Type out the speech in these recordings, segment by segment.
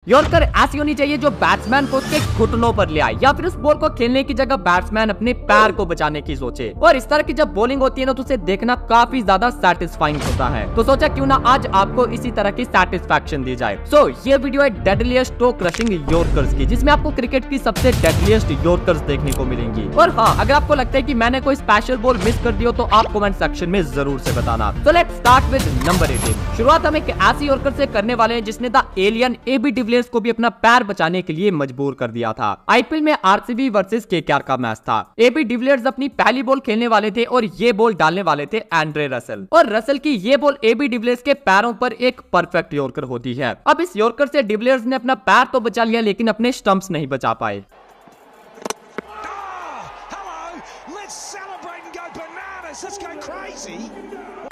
Yorker ऐसी होनी चाहिए जो बैट्समैन को उसके घुटनों पर ले आए, या फिर उस बॉल को खेलने की जगह बैट्समैन अपने पैर को बचाने की सोचे। और इस तरह की जब बॉलिंग होती है ना, तो उसे देखना काफी ज्यादा सेटिस्फाइंग होता है। तो सोचा क्यों ना आज आपको इसी तरह की सेटिस्फैक्शन दी जाए। सो ये वीडियो है डेडलीस्ट टो क्रशिंग यॉर्कर्स की, जिसमें आपको क्रिकेट की सबसे डेडलीस्ट यॉर्कर्स देखने को मिलेंगी। और हाँ, अगर आपको लगता है कि मैंने कोई स्पेशल बॉल मिस कर दिया तो आप कमेंट सेक्शन में जरूर से बताना। तो लेट्स स्टार्ट विद नंबर 18। शुरुआत हम एक ऐसी यॉर्कर से करने वाले हैं जिसने द एलियन एबी डिविलियर्स को भी अपना पैर बचाने के लिए मजबूर कर दिया था। आईपीएल में आरसीबी वर्सेस केकेआर का मैच था। एबी डिविलियर्स अपनी पहली बॉल खेलने वाले थे और ये बॉल डालने वाले थे एंड्रे रसेल। और रसेल की ये बॉल एबी डिविलियर्स के पैरों पर एक परफेक्ट यॉर्कर होती है। अब इस यॉर्कर से डिविलियर्स ने अपना पैर तो बचा लिया, लेकिन अपने स्टंप्स नहीं बचा पाए।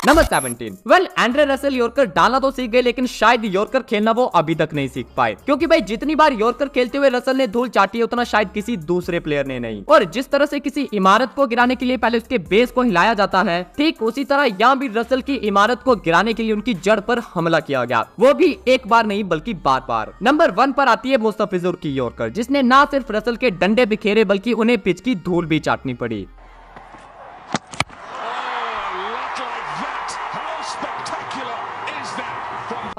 Number 17। Well, Andre Russell yorker डालना तो सीख गए, लेकिन शायद यॉर्कर खेलना वो अभी तक नहीं सीख पाए, क्योंकि भाई जितनी बार यॉर्कर खेलते हुए रसेल ने धूल चाटी है, उतना शायद किसी दूसरे प्लेयर ने नहीं। और जिस तरह से किसी इमारत को गिराने के लिए पहले उसके बेस को हिलाया जाता है, ठीक उसी तरह यहाँ भी रसेल की इमारत को गिराने के लिए उनकी जड़ पर हमला किया गया, वो भी एक बार नहीं बल्कि बार बार। नंबर 1 पर आती है मुस्तफिजुर की यॉर्कर, जिसने न सिर्फ रसेल के डंडे बिखेरे बल्कि उन्हें पिच की धूल भी चाटनी पड़ी।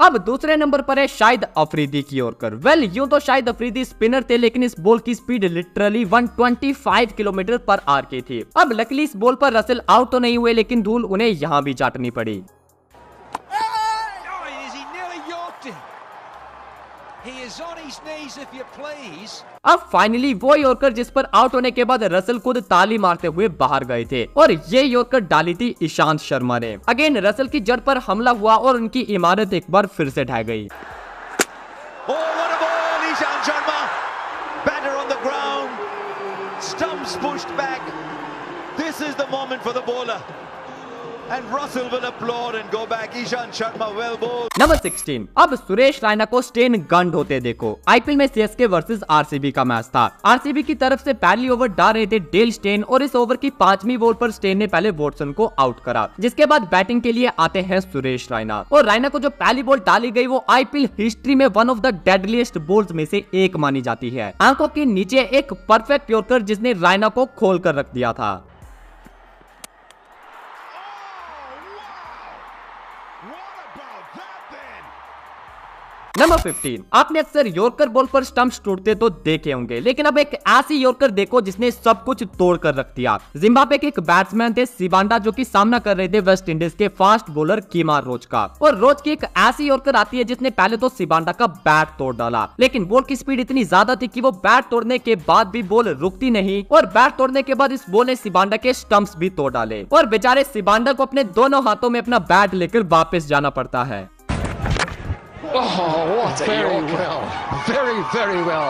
अब दूसरे नंबर पर है शाहिद अफरीदी की यॉर्कर। वेल, यूं तो शाहिद अफरीदी स्पिनर थे, लेकिन इस बॉल की speed literally 125 kilometre per hour की थी। अब लकीली इस बॉल पर रसेल आउट तो नहीं हुए, लेकिन धूल उन्हें यहाँ भी चाटनी पड़ी। अब फाइनली वो यॉर्कर जिस पर आउट होने के बाद रसेल खुद ताली मारते हुए बाहर गए थे, और ये यॉर्कर डाली थी ईशांत शर्मा ने। अगेन रसेल की जड़ पर हमला हुआ और उनकी इमारत एक बार फिर से ढह गई। And Russell will applaud and go back. Ishant Sharma well bowled. Number 16। अब सुरेश रैना को स्टेन गंड होते देखो। आईपीएल में सीएसके वर्सेस आरसीबी का मैच था। आरसीबी की तरफ से पहली ओवर डाल रहे थे डेल स्टेन, और इस ओवर की 5वीं बॉल पर स्टेन ने पहले वॉटसन को आउट करा, जिसके बाद बैटिंग के लिए आते हैं सुरेश रैना। और रैना को जो पहली बॉल डाली गई वो आईपीएल हिस्ट्री में one of the deadliest balls में से एक मानी जाती है। आंखों के नीचे एक परफेक्ट यॉर्कर जिसने रैना को खोल कर रख दिया था। नंबर 15। आपने अक्सर यॉर्कर बॉल पर स्टंप्स टूटते तो देखे होंगे, लेकिन अब एक ऐसी यॉर्कर देखो जिसने सब कुछ तोड़ कर रख दिया। जिम्बाब्वे के एक बैट्समैन थे सिबांडा, जो कि सामना कर रहे थे वेस्ट इंडीज के फास्ट बॉलर कीमार रोज का। और रोज की एक ऐसी यॉर्कर आती है जिसने पहले तो सिबांडा का बैट तोड़ डाला, लेकिन बॉल की स्पीड इतनी ज्यादा थी कि वो बैट तोड़ने के बाद भी बॉल रुकती नहीं, और बैट तोड़ने के बाद इस बॉल ने सिबांडा के स्टंप्स भी तोड़ डाले, और बेचारे सिबांडा को अपने दोनों हाथों में अपना बैट लेकर वापस जाना पड़ता है। Oh, what very well.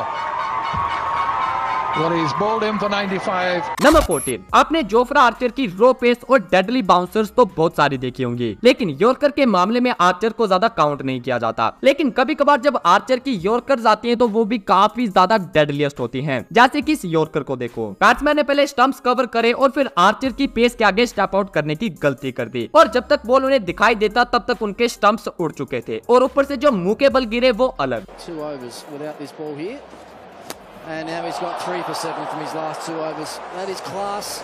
Well, he's bowled him for 95. Number 14। आपने जोफ्रा आर्चर की रो पेस और डेडली बाउंसर्स तो बहुत सारी देखी होंगी, लेकिन यॉर्कर के मामले में आर्चर को ज्यादा काउंट नहीं किया जाता। लेकिन कभी कभार जब आर्चर की यॉर्कर्स आती हैं तो वो भी काफी ज्यादा डेडलीस्ट होती हैं। जैसे कि इस यॉर्कर को देखो, बैट्समैन ने पहले स्टंप्स कवर करे और फिर आर्चर की पेस के आगे स्टेप आउट करने की गलती कर दी, और जब तक बॉल उन्हें दिखाई देता तब तक उनके स्टंप्स उड़ चुके थे, और ऊपर से जो मुंह के बल गिरे वो अलग। And now he's got 3 for 7 from his last 2 overs. That is class.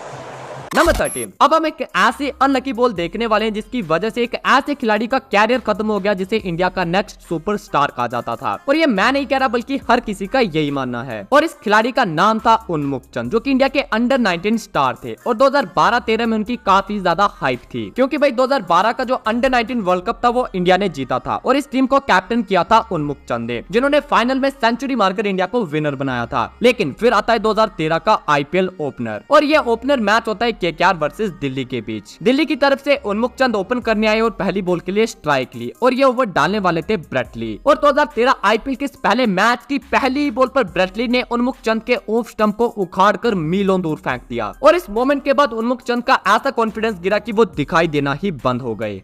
Number 13। अब हम एक ऐसे अनलकी बॉल देखने वाले हैं जिसकी वजह से एक ऐसे खिलाड़ी का कैरियर खत्म हो गया जिसे इंडिया का नेक्स्ट सुपरस्टार कहा जाता था। और ये मैं नहीं कह रहा बल्कि हर किसी का यही मानना है। और इस खिलाड़ी का नाम था उन्मुक्त चंद, जो कि इंडिया के अंडर 19 स्टार थे, और 2012-13 में उनकी काफी ज्यादा हाइप थी, क्योंकि भाई 2012 का जो अंडर 19 वर्ल्ड कप था वो इंडिया ने जीता था, और इस टीम को कैप्टन किया था उन्मुक्त चंद ने, जिन्होंने फाइनल में सेंचुरी मारकर इंडिया को विनर बनाया था। लेकिन फिर आता है 2013 का आईपीएल ओपनर, और ये ओपनर मैच होता है केकेआर वर्सेस दिल्ली के बीच। दिल्ली की तरफ से उन्मुक्त चंद ओपन करने आए और पहली बॉल के लिए स्ट्राइक ली, और ये ओवर डालने वाले थे ब्रेटली। और 2013 आईपीएल के इस पहले मैच की पहली बॉल पर ब्रेटली ने उन्मुक्त चंद के ऑफ स्टंप को उखाड़कर मीलों दूर फेंक दिया, और इस मोमेंट के बाद उन्मुक्त चंद का ऐसा कॉन्फिडेंस गिरा कि वो दिखाई देना ही बंद हो गए।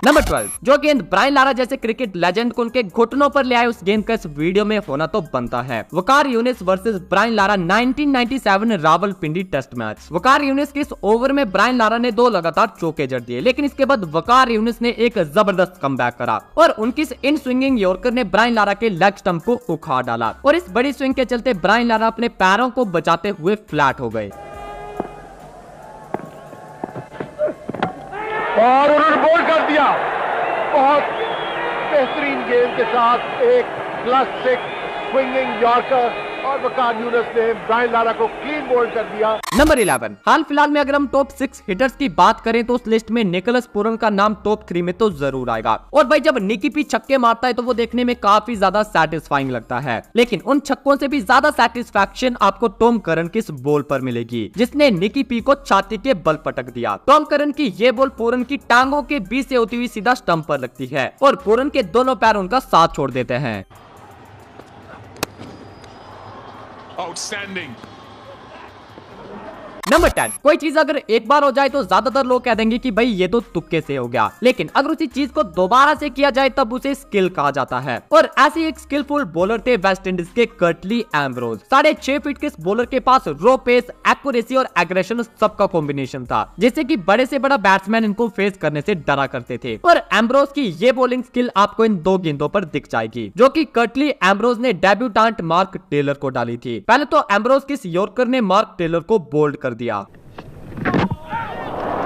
नंबर 12, जो गेंद ब्रायन लारा जैसे क्रिकेट लेजेंड को उनके घुटनों पर ले आए, उस गेंद का इस वीडियो में होना तो बनता है। Waqar Younis versus Brian Lara 1997 Rawalpindi test match. Waqar Younis के इस ओवर में ब्रायन लारा ने 2 लगातार चौके जड़ दिए, लेकिन इसके बाद वकार यूनिस ने एक जबरदस्त कमबैक करा और उनकी इन स्विंगिंग यॉर्कर ने ब्रायन लारा के लेग स्टंप को उखाड़ डाला और इस बड़ी स्विंग के चलते ब्रायन लारा अपने पैरों को बचाते हुए फ्लैट हो गए। और उन्होंने बोल्ड कर दिया, बहुत बेहतरीन गेंद के साथ एक क्लासिक स्विंगिंग यॉर्कर और वकार यूनिस ने ब्रायन लारा को क्लीन बोल्ड कर दिया। नंबर 11, हाल फिलहाल में अगर हम टॉप 6 हिटर्स की बात करें तो उस लिस्ट में निकोलस पूरन का नाम टॉप 3 में तो जरूर आएगा। और भाई जब निकी पी छक्के मारता है तो वो देखने में काफी ज्यादा सेटिस्फाइंग लगता है, लेकिन उन छक्कों से भी ज्यादा सेटिस्फैक्शन आपको टॉम करन की इस बॉल पर मिलेगी जिसने निकी पी को छाती के बल पटक दिया। टॉम करन की ये बॉल पूरन की टांगों के बीच से होती हुई सीधा स्टंप पर लगती है और पूरन के दोनों पैर उनका साथ छोड़ देते हैं। Outstanding. नंबर 10, कोई चीज अगर एक बार हो जाए तो ज्यादातर लोग कह देंगे कि भाई ये तो तुक्के से हो गया, लेकिन अगर उसी चीज को दोबारा से किया जाए तब उसे स्किल कहा जाता है। और ऐसे एक स्किलफुल बॉलर थे वेस्ट इंडीज के कर्टली एम्ब्रोज। 6.5 फीट के इस बॉलर के पास रो पेस, एक्यूरेसी और एग्रेशन सबका कॉम्बिनेशन था, जिससे कि बड़े से बड़ा बैट्समैन इनको फेस करने से डरा करते थे। और एम्ब्रोज की ये बॉलिंग स्किल आपको इन 2 गेंदों पर दिख जाएगी जो कि कर्टली एम्ब्रोज ने डेब्यूटेंट मार्क टेलर को डाली थी। पहले तो एम्ब्रोज के इस यॉर्कर ने मार्क टेलर को बोल्ड कर दिया।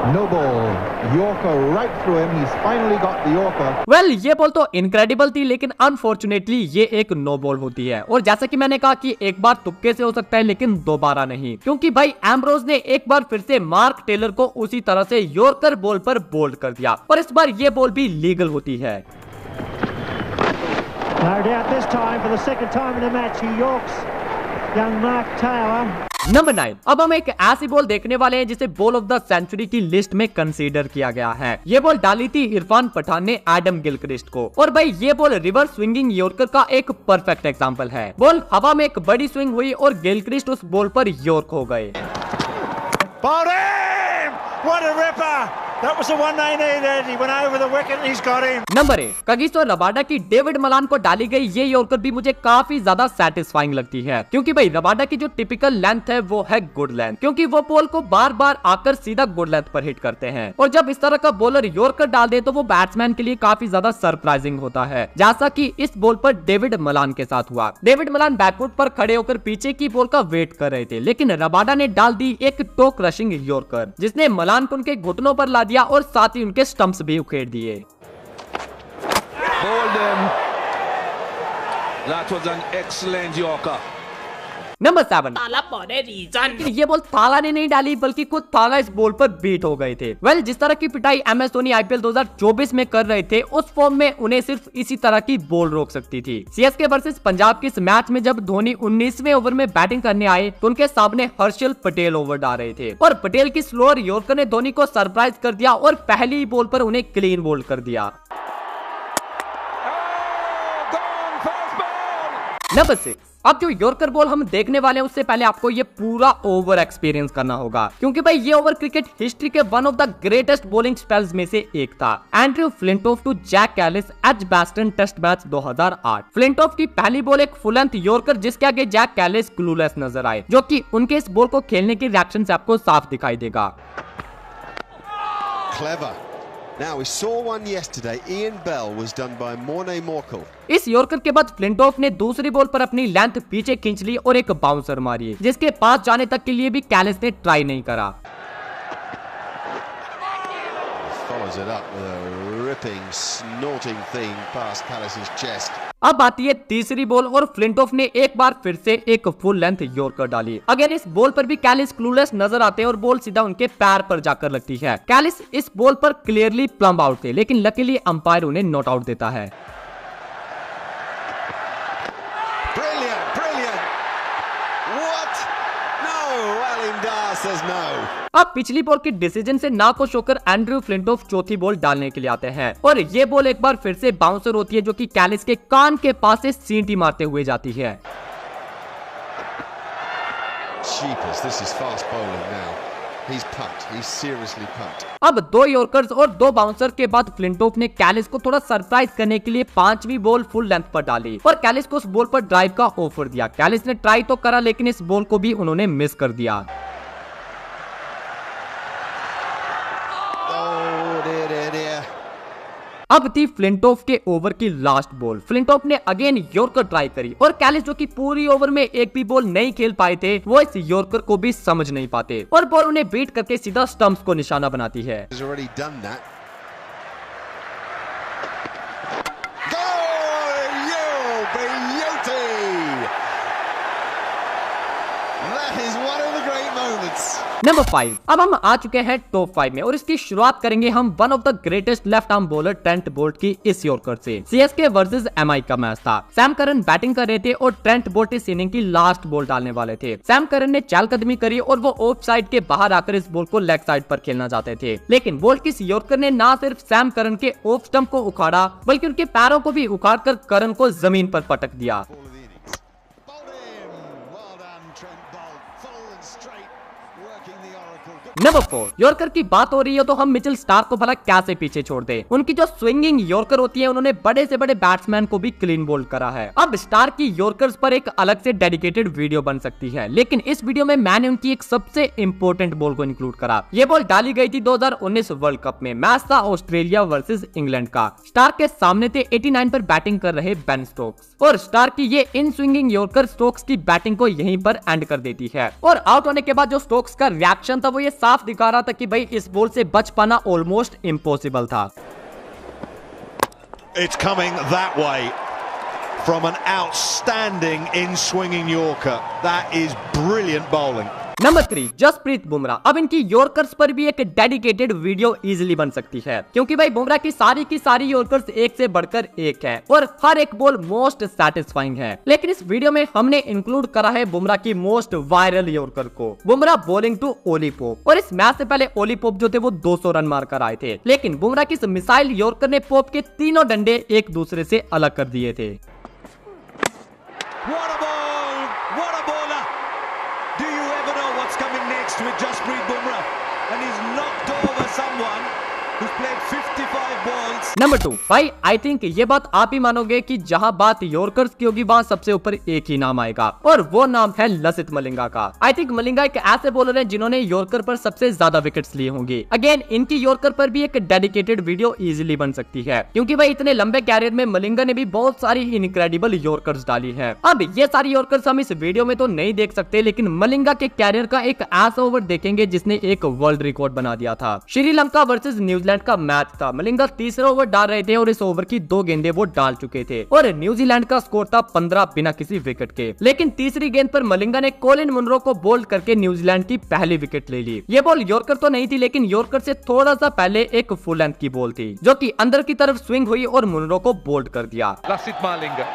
No ball, Yorker right through him. He's finally got the Yorker. Well, ये बॉल तो इनक्रेडिबल थी, लेकिन अनफॉर्चुनेटली ये एक नो बॉल होती है। और जैसा कि मैंने कहा कि एक बार तुक्के से हो सकता है लेकिन दोबारा नहीं, क्योंकि भाई एम्ब्रोज ने एक बार फिर से मार्क टेलर को उसी तरह से यॉर्कर बॉल पर बोल्ड कर दिया और इस बार ये बॉल भी लीगल होती है। No doubt this time for the second time in the match he yorks young Mark Taylor. Number 9, अब हम एक ऐसी बॉल देखने वाले हैं जिसे बॉल ऑफ द सेंचुरी की लिस्ट में कंसीडर किया गया है। ये बॉल डाली थी इरफान पठान ने एडम गिलक्रिस्ट को और भाई ये बॉल रिवर्स स्विंगिंग यॉर्कर का एक परफेक्ट एग्जांपल है। बॉल हवा में एक बड़ी स्विंग हुई और गिलक्रिस्ट उस बॉल पर यॉर्क हो गए। What a ripper! That was the one they needed. He went over the wicket and he's got him. Number 1, Kagiso Rabada की डेविड मलान को डाली गई ये यॉर्कर भी मुझे काफी ज्यादा सेटिस्फाइंग लगती है, क्योंकि भाई रबाडा की जो टिपिकल लेंथ है वो है गुड लेंथ, क्योंकि वो बॉल को बार बार आकर सीधा गुड लेंथ पर हिट करते हैं। और जब इस तरह का बॉलर यॉर्कर डाल दे तो वो बैट्समैन के लिए काफी ज्यादा सरप्राइजिंग होता है, जैसा कि इस बॉल पर डेविड मलान के साथ हुआ। डेविड मलान बैकफुट पर खड़े होकर पीछे की बॉल का वेट कर रहे थे, लेकिन रबाडा ने डाल दी एक टो क्रशिंग यॉर्कर जिसने मलान को उनके घुटनों पर ला दिया और साथ ही उनके स्टंप्स भी उखेड़ दिए। That was an excellent Yorker. Number 7, ये बॉल थाला ने नहीं डाली बल्कि खुद थाला इस बॉल पर बीट हो गए थे। वेल, जिस तरह की पिटाई MS धोनी IPL 2024 में कर रहे थे उस फॉर्म में उन्हें सिर्फ इसी तरह की बॉल रोक सकती थी। CSK वर्सेस पंजाब के इस मैच में जब धोनी 19वें ओवर में बैटिंग करने आए तो उनके सामने हर्षल पटेल ओवर डाल रहे थे और पटेल की स्लोअर यॉर्कर ने धोनी को सरप्राइज कर दिया और पहली बॉल पर उन्हें क्लीन बोल्ड कर दिया। नंबर 6, अब जो यॉर्कर बॉल हम देखने वाले हैं उससे पहले आपको ये पूरा ओवर एक्सपीरियंस करना होगा, क्योंकि भाई ये ओवर क्रिकेट हिस्ट्री के one of the greatest bowling spells में से एक था। Andrew Flintoff to Jacques Kallis Edgbaston test match 2008। Flintoff की पहली बॉल एक फुल लेंथ यॉर्कर जिसके आगे जैक कैलिस क्लूलेस नजर आए, जो कि उनके इस बॉल को खेलने के रिएक्शन से आपको साफ दिखाई देगा। Clever. Now we saw one yesterday. Ian Bell was done by Morne Morkel. इस यॉर्कर के बाद फ्लिंटॉफ ने दूसरी बॉल पर अपनी लेंथ पीछे खींच ली और एक बाउंसर मारी, जिसके पास जाने तक के लिए भी कैलिस ने ट्राई नहीं करा। Follows it up with a ripping, snorting thing past Callis's chest. अब आती है तीसरी बॉल और फ्लिंटॉफ ने एक बार फिर से एक फुल लेंथ यॉर्कर डाली। अगेन इस बॉल पर भी कैलिस क्लूलेस नजर आते हैं और बॉल सीधा उनके पैर पर जाकर लगती है। कैलिस इस बॉल पर क्लियरली प्लम्ब आउट थे, लेकिन लकीली अंपायर उन्हें नॉट आउट देता है। Brilliant, brilliant. What? No, Alim Dar says no. अब पिछली बॉल के डिसीजन से ना खुश होकर एंड्रयू फ्लिंटॉफ चौथी बॉल डालने के लिए आते हैं और ये बॉल एक बार फिर से बाउंसर होती है, जो कि कैलिस के कान के पास से सीटी मारते हुए जाती है। Cheapers, this is fast bowling now. He's pumped. He's seriously pumped. अब 2 यॉर्कर्स और 2 बाउंसर के बाद फ्लिंटॉफ ने कैलिस को थोड़ा सरप्राइज करने के लिए 5वीं बॉल फुल लेंथ पर डाली और कैलिस को उस बॉल पर ड्राइव का ऑफर दिया। कैलिस ने ट्राई तो करा लेकिन इस बॉल को भी उन्होंने मिस कर दिया। अब थी फ्लिंटॉफ के ओवर की लास्ट बॉल। फ्लिंटॉफ ने अगेन यॉर्कर ट्राई करी और कैलिस जो कि पूरी ओवर में एक भी बॉल नहीं खेल पाए थे वो इस यॉर्कर को भी समझ नहीं पाते और बॉल उन्हें बीट करके सीधा स्टंप्स को निशाना बनाती है। नंबर 5। अब हम आ चुके हैं टॉप 5 में और इसकी शुरुआत करेंगे हम one of the greatest left arm bowler Trent Boult की इस यॉर्कर से। सीएसके वर्सेस एमआई का मैच था। सैम करन बैटिंग कर रहे थे और ट्रेंट बोल्ट इस इनिंग की लास्ट बॉल डालने वाले थे। सैम करन ने चहलकदमी करी और वो ऑफ साइड के बाहर आकर इस बॉल को लेग साइड पर खेलना चाहते थे, लेकिन बोल्ट की यॉर्कर ने ना सिर्फ सैम करन के ऑफ स्टंप को उखाड़ा बल्कि उनके पैरों को भी उखाड़ कर करन को जमीन पर पटक दिया। नंबर 4। यॉर्कर की बात हो रही है तो हम मिचेल स्टार्क को भला कैसे पीछे छोड़ दे। उनकी जो स्विंगिंग यॉर्कर होती है उन्होंने बड़े से बड़े बैट्समैन को भी क्लीन बोल्ड करा है। अब स्टार्क की यॉर्कर्स पर एक अलग से डेडिकेटेड वीडियो बन सकती है, लेकिन इस वीडियो में मैंने उनकी एक सबसे इंपॉर्टेंट बॉल को इंक्लूड करा। ये बॉल डाली गई थी 2019 वर्ल्ड कप में। मैच था ऑस्ट्रेलिया वर्सेस इंग्लैंड का। स्टार्क के सामने थे 89 पर बैटिंग कर रहे बेन स्टोक्स और स्टार्क की ये इन स्विंगिंग यॉर्कर स्टोक्स की बैटिंग को यहीं पर एंड कर देती है और आउट होने के बाद जो स्टोक्स का रिएक्शन था वो ये साफ दिखा रहा था कि भाई इस बॉल से बच पाना ऑलमोस्ट इम्पॉसिबल था। It's coming that way from an outstanding in swinging Yorker. That is brilliant bowling. Number 3। Jasprit Bumrah. अब इनकी यॉर्कर्स पर भी एक डेडिकेटेड वीडियो इजीली बन सकती है क्योंकि भाई बुमराह की सारी यॉर्कर्स एक से बढ़कर एक है और हर एक बॉल मोस्ट सैटिस्फाइंग है, लेकिन इस वीडियो में हमने इंक्लूड करा है बुमराह की मोस्ट वायरल यॉर्कर को, Bumrah bowling to Ollie Pope. और इस मैच से पहले ओली पोप जो थे वो 200 रन मारकर आए थे, लेकिन बुमराह की इस मिसाइल यॉर्कर ने पोप के तीनों डंडे एक दूसरे से अलग कर दिए थे। With Jasprit Bumrah and he's knocked over someone who's played 55 balls. Number 2। भाई आई थिंक ये बात आप ही मानोगे कि जहां बात यॉर्कर्स की होगी वहां सबसे ऊपर एक ही नाम आएगा और वो नाम है लसित मलिंगा का। आई थिंक मलिंगा एक ऐसे बॉलर है जिन्होंने यॉर्कर पर सबसे ज्यादा विकेट्स लिए होंगे। अगेन इनकी यॉर्कर पर भी एक डेडिकेटेड वीडियो इजीली बन सकती है क्योंकि भाई इतने लंबे कैरियर में मलिंगा ने भी बहुत सारी इनक्रेडिबल यॉर्कर्स डाली है। अब ये सारी यॉर्कर्स हम इस वीडियो में तो नहीं देख सकते, लेकिन मलिंगा के कैरियर का एक ऐसा ओवर देखेंगे जिसने एक वर्ल्ड रिकॉर्ड बना दिया था। श्रीलंका वर्सेस न्यूजीलैंड का मैच था। मलिंगा तीसरा ओवर डाल रहे थे और इस ओवर की 2 गेंदें वो डाल चुके थे और न्यूजीलैंड का स्कोर था 15 बिना किसी विकेट के, लेकिन तीसरी गेंद पर मलिंगा ने कोलिन मुनरो को बोल्ड करके न्यूजीलैंड की पहली विकेट ले ली। ये बॉल यॉर्कर तो नहीं थी, लेकिन यॉर्कर से थोड़ा सा पहले एक फुल लेंथ की बॉल थी जो कि अंदर की तरफ स्विंग हुई और मुनरो को बोल्ड कर दिया। Lasith Malinga.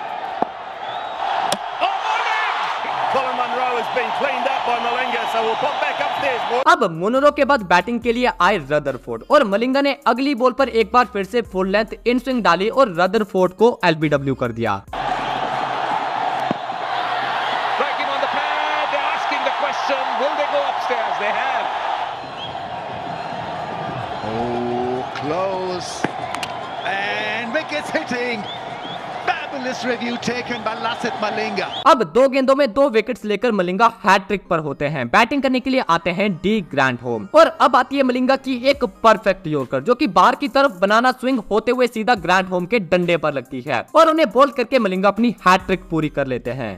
अब मुनरो के बाद बैटिंग के लिए आए रदरफोर्ड और मलिंगा ने अगली बॉल पर एक बार फिर से फुल लेंथ इन स्विंग डाली और रदरफोर्ड को एलबीडब्ल्यू कर दिया। अब 2 गेंदों में 2 विकेट्स लेकर मलिंगा हैट्रिक पर होते हैं। बैटिंग करने के लिए आते हैं डी ग्रैंडहोम और अब आती है मलिंगा की एक परफेक्ट यॉर्कर जो कि बाहर की तरफ बनाना स्विंग होते हुए सीधा ग्रैंडहोम के डंडे पर लगती है और उन्हें बोल्ड करके मलिंगा अपनी हैट्रिक पूरी कर लेते हैं।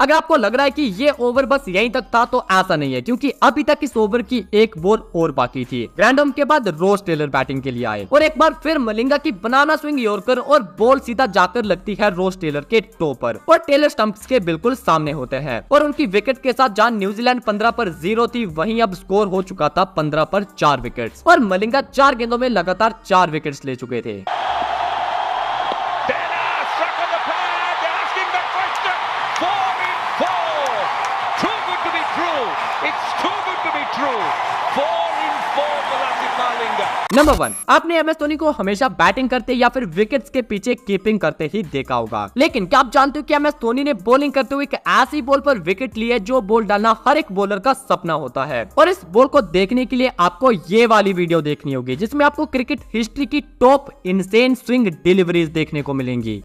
अगर आपको लग रहा है कि ये ओवर बस यहीं तक था तो ऐसा नहीं है, क्योंकि अभी तक इस ओवर की एक बॉल और बाकी थी। ग्रैंडहोम के बाद रोज टेलर बैटिंग के लिए आए और एक बार फिर मलिंगा की बनाना स्विंग यॉर्कर और बॉल सीधा जाकर लगती है रोज टेलर के टो पर और टेलर स्टंप्स के बिल्कुल सामने होते हैं और उनकी विकेट के साथ जहां न्यूजीलैंड 15 पर 0 थी वहीं अब स्कोर हो चुका था 15 पर 4 विकेट्स और मलिंगा 4 गेंदों में लगातार 4 विकेट्स ले चुके थे। It's too good to be true. 4 in 4 for Lasith Malinga. Number 1, आपने एम एस धोनी को हमेशा बैटिंग करते या फिर विकेट्स के पीछे कीपिंग करते ही देखा होगा, लेकिन क्या आप जानते हो कि एम एस धोनी ने बॉलिंग करते हुए एक ऐसी बॉल पर विकेट ली है जो बॉल डालना हर एक बॉलर का सपना होता है। और इस बॉल को देखने के लिए आपको ये वाली वीडियो देखनी होगी जिसमें आपको क्रिकेट हिस्ट्री की टॉप इनसेन स्विंग डिलीवरीज देखने को मिलेंगी।